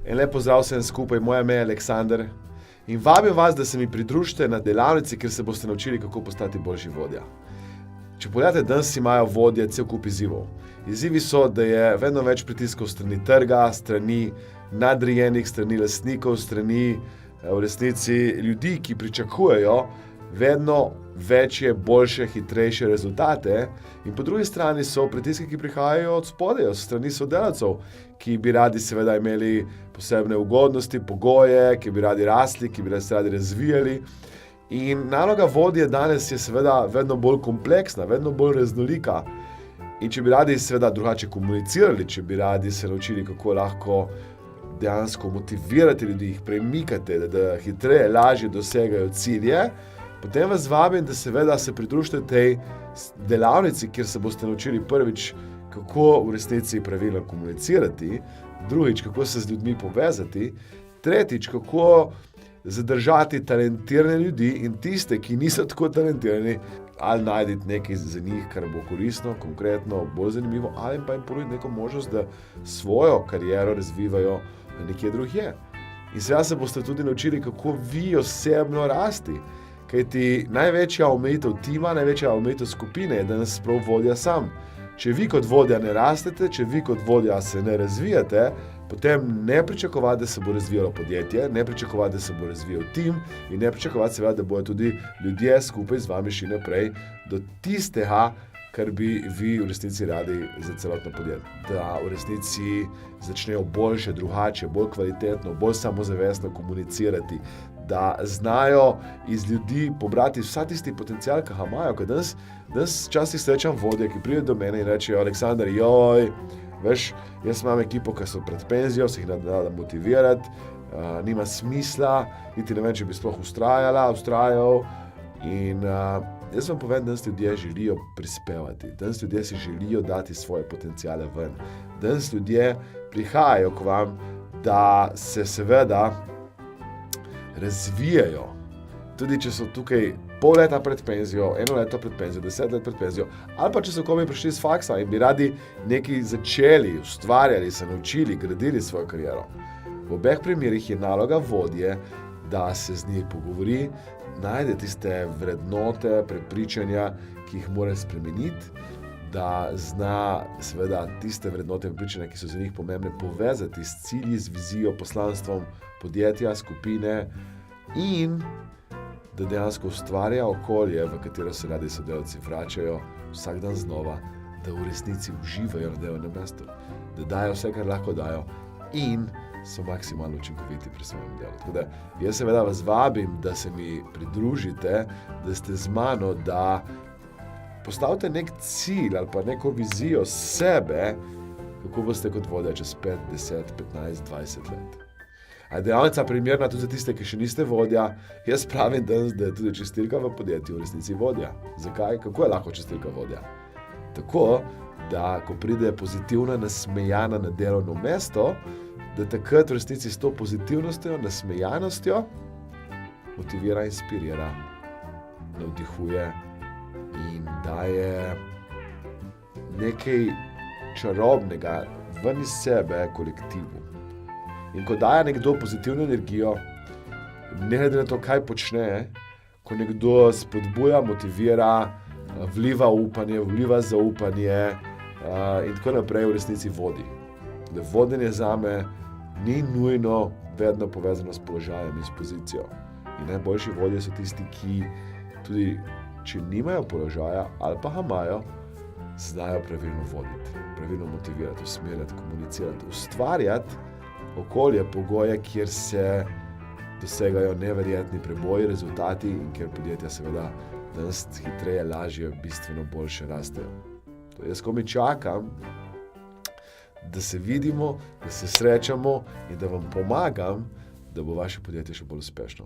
En lep pozdrav vsem skupaj, moje ime je Aleksander in vabim vas, da se mi pridružite na delavnici, kjer se boste naučili, kako postati boljši vodja. Če pogledate, danes imajo vodje cel kup izzivov. Izzivi so, da je vedno več pritiskov strani trga, strani nadrejenih, strani lastnikov, strani v resnici ljudi, ki pričakujejo vedno večje, boljše, hitrejše rezultate. In po drugi strani so pritiski, ki prihajajo od spodaj, od strani sodelavcev, ki bi radi seveda imeli posebne ugodnosti, pogoje, ki bi radi rasli, ki bi se radi razvijali. In naloga vodje danes je seveda vedno bolj kompleksna, vedno bolj raznolika. In če bi radi seveda drugače komunicirali, če bi radi se naučili, kako lahko dejansko motivirati ljudi, jih premikate, da hitreje, lažje dosegajo cilje, potem vas vabim, da seveda se pridružite tej delavnici, kjer se boste naučili prvič, kako v resnici pravilno komunicirati, drugič, kako se z ljudmi povezati, tretjič, kako zadržati talentirane ljudi in tiste, ki niso tako talentirani, ali najti nekaj za njih, kar bo koristno, konkretno, bolj zanimivo, ali pa jim ponuditi neko možnost, da svojo kariero razvivajo nekje drugje. In seveda se boste tudi naučili, kako vi osebno rasti. Kajti največja omejitev tima, največja omejitev skupine je, da nas prav vodja sam. Če vi kot vodja ne rastete, če vi kot vodja se ne razvijate, potem ne pričakovati, da se bo razvijalo podjetje, ne pričakovati, da se bo razvijal tim in ne pričakovati seveda, da bodo tudi ljudje skupaj z vami šli naprej do tistega, kar bi vi v resnici radi za celotno podjetje. Da v resnici začnejo boljše, drugače, bolj kvalitetno, bolj samozavestno komunicirati, da znajo iz ljudi pobrati vsa tisti potencial, ki ga imajo. Ker danes včasih srečam vodje, ki pridejo do mene in rečejo: Aleksander, veš, jaz imam ekipo, ki so pred penzijo, se jih ne da motivirati, nima smisla, niti ne vem, če bi sploh vztrajal. In jaz vam povem, da danes ljudje želijo prispevati, danes ljudje si želijo dati svoje potenciale ven. Danes ljudje prihajajo k vam, da se seveda razvijajo. Tudi če so tukaj pol leta pred penzijo, 1 leto pred penzijo, 10 let pred penzijo, ali pa če so komaj prišli z faksa in bi radi nekaj začeli, ustvarjali, se naučili, gradili svojo kariero. V obeh primerih je naloga vodje, da se z njih pogovori, najde tiste vrednote, prepričanja, ki jih mora spremeniti, da zna seveda tiste vrednote, prepričanja, ki so za njih pomembne, povezati s cilji, z vizijo, poslanstvom podjetja, skupine in da dejansko ustvarja okolje, v katero se radi sodelavci vračajo vsak dan znova, da v resnici uživajo na delovnem mestu, da dajo vse, kar lahko dajo in so maksimalno učinkoviti pri svojem delu. Tako da jaz seveda vas vabim, da se mi pridružite, da ste z mano, da postavite nek cilj ali pa neko vizijo sebe, kako boste kot vodja čez 5, 10, 15, 20 let. A je delavnica primerna tudi za tiste, ki še niste vodja? Jaz pravim danes, da je tudi čistilka v podjetju v resnici vodja. Zakaj? Kako je lahko čistilka vodja? Tako, da ko pride pozitivna, nasmejana na delovno mesto, da takrat v resnici s to pozitivnostjo, nasmejanostjo motivira, inspirira, navdihuje in daje nekaj čarobnega ven iz sebe kolektivu. In ko daje nekdo pozitivno energijo, ne glede na to, kaj počne, ko nekdo spodbuja, motivira, vliva upanje, vliva zaupanje in tako naprej, v resnici vodi. Da vodenje zame ni nujno vedno povezano s položajem in s pozicijo. In najboljši vodje so tisti, ki tudi, če nimajo položaja ali pa ga imajo, znajo pravilno voditi, pravilno motivirati, usmerjati, komunicirati, ustvarjati okolje, pogoje, kjer se dosegajo neverjetni preboji, rezultati in kjer podjetja seveda danes hitreje, lažje, bistveno boljše rastejo. Jaz komaj čakam, da se vidimo, da se srečamo in da vam pomagam, da bo vaše podjetje še bolj uspešno.